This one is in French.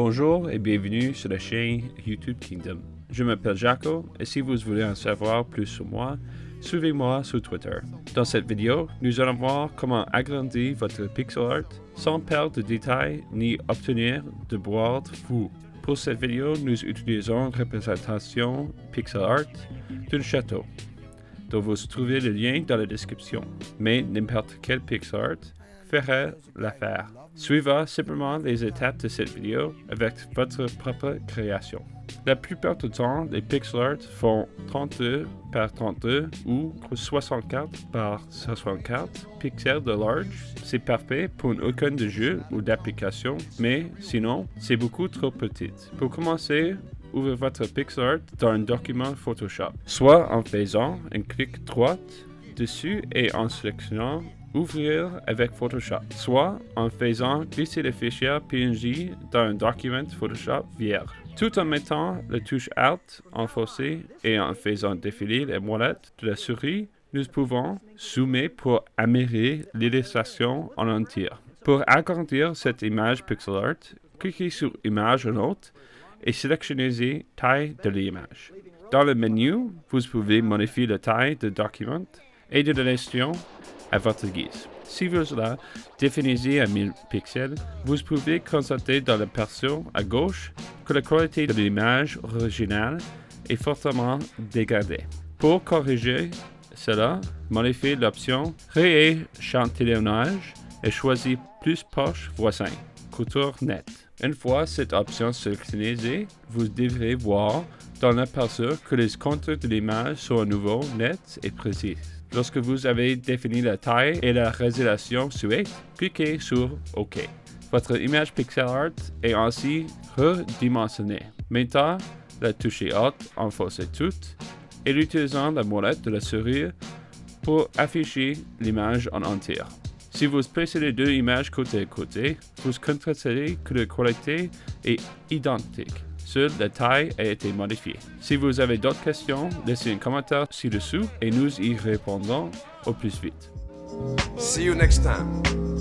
Bonjour et bienvenue sur la chaîne YouTube Kingdom. Je m'appelle Jaco et si vous voulez en savoir plus sur moi, suivez-moi sur Twitter. Dans cette vidéo, nous allons voir comment agrandir votre pixel art sans perdre de détails ni obtenir de board fou. Pour cette vidéo, nous utilisons une représentation pixel art d'un château, dont vous trouvez le lien dans la description. Mais n'importe quel pixel art ferait l'affaire. Suivez simplement les étapes de cette vidéo avec votre propre création. La plupart du temps, les pixel art font 32 par 32 ou 64 par 64 pixels de large. C'est parfait pour une icône de jeu ou d'application, mais sinon, c'est beaucoup trop petit. Pour commencer, ouvrez votre pixel art dans un document Photoshop, soit en faisant un clic droit dessus et en sélectionnant Ouvrir avec Photoshop, soit en faisant glisser le fichier PNG dans un document Photoshop vierge. Tout en mettant la touche Alt enfoncée et en faisant défiler les molettes de la souris, nous pouvons zoomer pour améliorer l'illustration en entier. Pour agrandir cette image pixel art, cliquez sur Image en haut et sélectionnez Taille de l'image. Dans le menu, vous pouvez modifier la taille du document et de l'illustration à votre guise. Si vous la définissez à 1000 pixels, vous pouvez constater dans la portion à gauche que la qualité de l'image originale est fortement dégradée. Pour corriger cela, modifiez l'option Rééchantillonnage et choisissez Plus proche voisin, couture nette. Une fois cette option sélectionnée, vous devrez voir dans l'aperçu que les contours de l'image sont à nouveau nets et précis. Lorsque vous avez défini la taille et la résolution souhaitée, cliquez sur OK. Votre image pixel art est ainsi redimensionnée. Maintenant, la touche Alt enfoncez toute et utilisant la molette de la souris pour afficher l'image en entier. Si vous placez les deux images côté à côté, vous constaterez que la qualité est identique. Seule la taille a été modifiée. Si vous avez d'autres questions, laissez un commentaire ci-dessous et nous y répondrons au plus vite. See you next time.